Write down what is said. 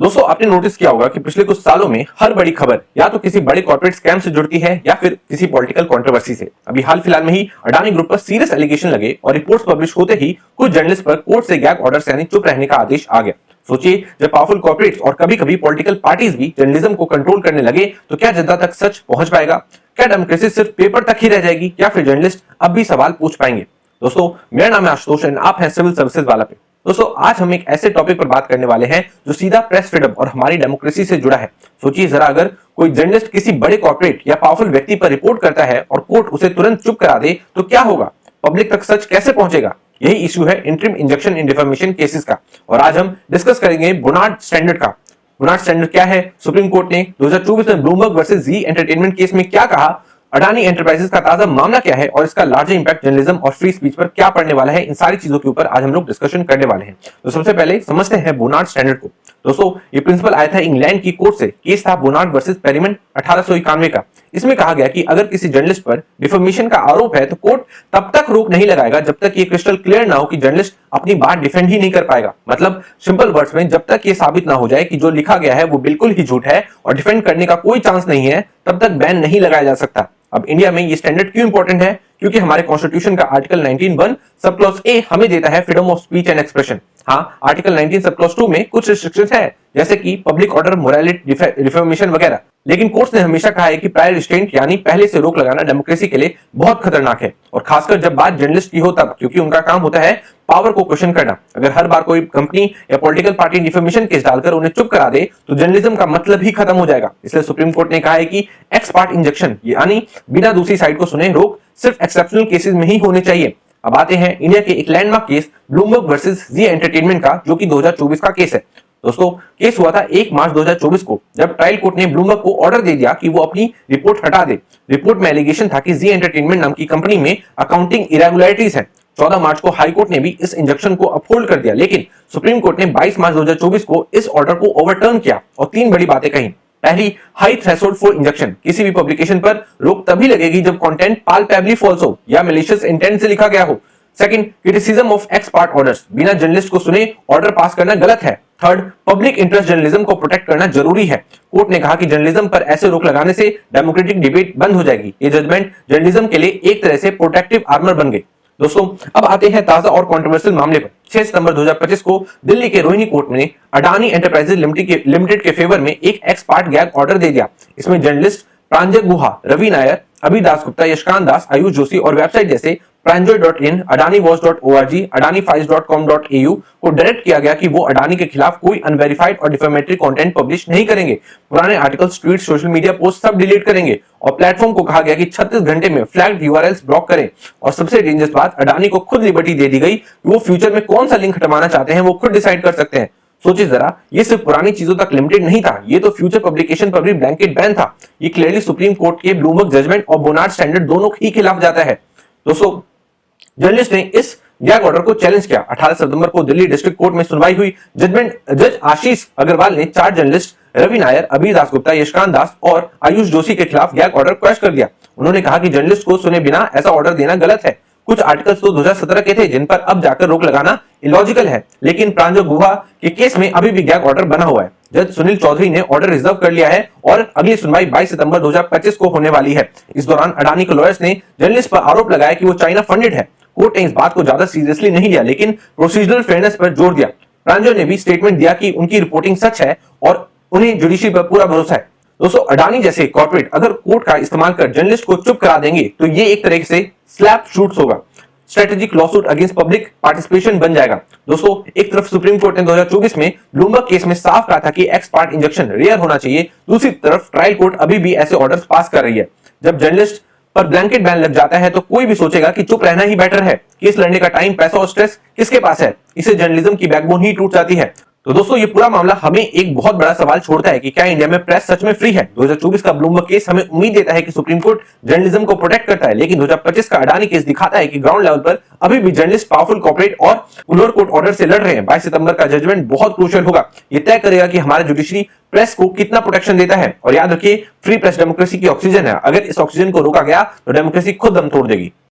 दोस्तों आपने नोटिस किया होगा कि पिछले कुछ सालों में हर बड़ी खबर या तो किसी बड़े कॉर्पोरेट स्कैम से जुड़ती है या फिर किसी पॉलिटिकल कंट्रोवर्सी से। अभी हाल फिलहाल में ही अडानी ग्रुप पर सीरियस एलिगेशन लगे और रिपोर्ट्स पब्लिश होते ही कुछ जर्नलिस्ट पर कोर्ट से गैग ऑर्डर यानी चुप रहने का आदेश आ गया। सोचिए, जब पावरफुल कॉर्पोरेट्स और कभी कभी पॉलिटिकल पार्टीज भी जर्नलिज्म को कंट्रोल करने लगे तो क्या जनता तक सच पहुंच पाएगा? क्या डेमोक्रेसी सिर्फ पेपर तक ही रह जाएगी या फिर जर्नलिस्ट अब भी सवाल पूछ पाएंगे? दोस्तों मेरा नाम है आशुतोष और आप हैं सिविल सर्विसेज वाला पे। दोस्तों आज हम एक ऐसे टॉपिक पर बात करने वाले हैं जो सीधा प्रेस फ्रीडम और हमारी डेमोक्रेसी से जुड़ा है। सोचिए जरा, अगर कोई जर्नलिस्ट किसी बड़े कॉर्पोरेट या पावरफुल व्यक्ति पर रिपोर्ट करता है और कोर्ट उसे तुरंत चुप करा दे तो क्या होगा? पब्लिक तक सच कैसे पहुंचेगा? यही इश्यू है इंटरिम इंजेक्शन इन डिफेमेशन केसेस का। और आज हम डिस्कस करेंगे बुनार्ड स्टैंडर्ड का। बुनार्ड स्टैंडर्ड क्या है, सुप्रीम कोर्ट ने 2024 में ब्लूमबर्ग वर्सेस जी एंटरटेनमेंट केस में क्या कहा, अडानी एंटरप्राइजेस का ताजा मामला क्या है और इसका लार्जर इंपैक्ट जर्नलिज्म और फ्री स्पीच पर क्या पड़ने वाला है, इन सारी चीजों के ऊपर आज हम लोग डिस्कशन करने वाले हैं। तो सबसे पहले समझते हैं बुनार्ड स्टैंडर्ड को। दोस्तों ये प्रिंसिपल आया था इंग्लैंड की कोर्ट से, केस था बुनार्ड वर्सेस पेरिमन 1891 का। इसमें कहा गया कि अगर किसी जर्नलिस्ट पर डिफेमेशन का आरोप है तो कोर्ट तब तक रोक नहीं लगाएगा जब तक ये क्रिस्टल क्लियर ना हो कि जर्नलिस्ट अपनी बात डिफेंड ही नहीं कर पाएगा। मतलब सिंपल वर्ड्स में, जब तक ये साबित ना हो जाए कि जो लिखा गया है वो बिल्कुल ही झूठ है और डिफेंड करने का कोई चांस नहीं है, तब तक बैन नहीं लगाया जा सकता। अब इंडिया में ये स्टैंडर्ड क्यों इंपॉर्टेंट है? क्योंकि हमारे कॉन्स्टिट्यूशन का आर्टिकल 19(1) सब क्लॉज ए हमें देता है freedom of speech and expression. हाँ, आर्टिकल 19 सब क्लॉज 2 में कुछ रिस्ट्रिक्शंस है, जैसे कि पब्लिक ऑर्डर, मोरालिटी, डिफेमेशन वगैरह। लेकिन कोर्ट्स ने हमेशा कहा है कि प्रायर रिस्ट्रेंट यानी पहले से रोक लगाना डेमोक्रेसी के लिए बहुत खतरनाक है, और खासकर जब बात जर्नलिस्ट की हो तब, क्योंकि उनका काम होता है पावर को क्वेश्चन करना। अगर हर बार कोई कंपनी या पॉलिटिकल पार्टी डिफेमेशन केस डालकर उन्हें चुप करा दे तो जर्नलिज्म का मतलब ही खत्म हो जाएगा। इसलिए सुप्रीम कोर्ट ने कहा है कि एक्स पार्ट इंजेक्शन यानी बिना दूसरी साइड को सुने रोक सिर्फ एक्सेप्शनल केसेस में ही होने चाहिए। अब आते हैं इंडिया के एक लैंडमार्क केस ब्लूमबर्ग वर्सेस जी एंटरटेनमेंट का, जो कि 2024 का केस है। दोस्तों केस हुआ था 1 मार्च 2024 को, जब ट्रायल कोर्ट ने ब्लूमबर्ग को ऑर्डर दे दिया कि वो अपनी रिपोर्ट हटा दे। रिपोर्ट में एलिगेशन था कि जी एंटरटेनमेंट नाम की कंपनी में अकाउंटिंग इरेगुलरिटीज है। 14 मार्च को हाई कोर्ट ने भी इस इंजेक्शन को अपहोल्ड कर दिया, लेकिन सुप्रीम कोर्ट ने 22 मार्च 2024 को इस ऑर्डर को ओवरटर्न किया और 3 बड़ी बातें कही। पहली, हाई थ्रेशोल्ड फॉर इंजेक्शन, किसी भी पब्लिकेशन पर रोक तभी लगेगी जब कंटेंट पाल्पेबली फॉल्स हो या मैलिशियस इंटेंट से लिखा गया हो। Second, criticism of x part orders, बिना जर्नलिस्ट को सुने ऑर्डर पास करना गलत है। थर्ड, पब्लिक इंटरेस्ट जर्नलिज्म को प्रोटेक्ट करना जरूरी है। कोर्ट ने कहा कि जर्नलिज्म पर ऐसे रोक लगाने से डेमोक्रेटिक डिबेट बंद हो जाएगी। ये जजमेंट जर्नलिज्म के लिए एक तरह से प्रोटेक्टिव आर्मर बन गई। दोस्तों अब आते हैं ताजा और कंट्रोवर्शियल मामले पर। 6 सितंबर 2025 को दिल्ली के रोहिणी कोर्ट में अडानी एंटरप्राइजेज लिमिटेड के फेवर में एक एक्स पार्ट गैग ऑर्डर दे दिया। इसमें जर्नलिस्ट प्रांजल गुहा, रवि नायर, अभि दासगुप्ता, यशकांत दास, आयुष जोशी और वेबसाइट जैसे pranjoy.in, adaniwatch.org, adanifiles.com.au को डायरेक्ट किया गया कि वो अडानी के खिलाफ कोई अनवेरिफाइड और डिफेमेटरी कंटेंट पब्लिश नहीं करेंगे। पुराने articles, tweet, social media post सब डिलीट करेंगे और प्लेटफॉर्म को कहा गया कि 36 घंटे में फ्लैग्ड यूआरएल्स ब्लॉक करें। और सबसे डेंजरस बात, अडानी को खुद लिबर्टी दे दी गई कि वो फ्यूचर में कौन सा लिंक हटवाना चाहते हैं वो खुद डिसाइड कर सकते हैं। सोचिए जरा, ये सिर्फ पुरानी चीजों तक लिमिटेड नहीं था, ये तो फ्यूचर पब्लिकेशन पर भी ब्लैंकेट बैन था। ये क्लियरली सुप्रीम कोर्ट के ब्लूमबर्ग जजमेंट और बुनार्ड स्टैंडर्ड दोनों ही खिलाफ जाता है। दोस्तों जर्नलिस्ट ने इस गैग ऑर्डर को चैलेंज किया। 18 सितंबर को दिल्ली डिस्ट्रिक्ट कोर्ट में सुनवाई हुई। जज आशीष अग्रवाल ने 4 जर्नलिस्ट रवि नायर, अभि दासगुप्ता, यशकांत दास और आयुष जोशी के खिलाफ गैग ऑर्डर क्रैश कर दिया। उन्होंने कहा कि जर्नलिस्ट को सुने बिना ऐसा ऑर्डर देना गलत है। कुछ आर्टिकल्स तो 2017 के थे जिन पर अब जाकर रोक लगाना इलॉजिकल है, लेकिन प्रांजल गुहा के केस में अभी भी गैग ऑर्डर बना हुआ है। जज सुनील चौधरी ने ऑर्डर रिजर्व कर लिया है और अगली सुनवाई 22 सितंबर 2025 को होने वाली है। इस दौरान अडानी के लॉयर्स ने जर्नलिस्ट पर आरोप लगाया कि वो चाइना फंडेड है। कोर्ट ने इस बात को ज्यादा सीरियसली नहीं लिया, लेकिन प्रोसीजरल फेयरनेस पर जोर दिया। प्रांजल ने भी स्टेटमेंट दिया कि उनकी रिपोर्टिंग सच है और उन्हें जुडिशरी पर पूरा भरोसा है। दोस्तों अडानी जैसे कॉर्पोरेट अगर कोर्ट का इस्तेमाल कर जर्नलिस्ट को चुप करा देंगे तो ये एक तरह से स्लैप शूट्स होगा, strategic lawsuit against public participation बन जाएगा। दोस्तों एक तरफ सुप्रीम कोर्ट ने 2024 में ब्लूमबर्ग केस में साफ कहा था कि एक्स पार्ट इंजेक्शन रेयर होना चाहिए, दूसरी तरफ ट्रायल कोर्ट अभी भी ऐसे ऑर्डर्स पास कर रही है। जब जर्नलिस्ट पर ब्लैंकेट बैन लग जाता है तो कोई भी सोचेगा कि चुप रहना ही बेटर है। केस लड़ने का टाइम, पैसा और स्ट्रेस किसके पास है? इससे जर्नलिज्म की बैकबोन ही टूट जाती है। तो दोस्तों ये पूरा मामला हमें एक बहुत बड़ा सवाल छोड़ता है कि क्या इंडिया में प्रेस सच में फ्री है? 2024 का ब्लूमबर्ग केस हमें उम्मीद देता है कि सुप्रीम कोर्ट जर्नलिज्म को प्रोटेक्ट करता है, लेकिन 2025 का अडानी केस दिखाता है कि ग्राउंड लेवल पर अभी भी जर्नलिस्ट पावरफुल कॉर्पोरेट और लोअर कोर्ट ऑर्डर से लड़ रहे हैं। 22 सितंबर का जजमेंट बहुत क्रूशियल होगा। ये तय करेगा कि हमारा जुडिशरी प्रेस को कितना प्रोटेक्शन देता है। और याद रखिए, फ्री प्रेस डेमोक्रेसी की ऑक्सीजन है। अगर इस ऑक्सीजन को रोका गया तो डेमोक्रेसी खुद दम तोड़ देगी।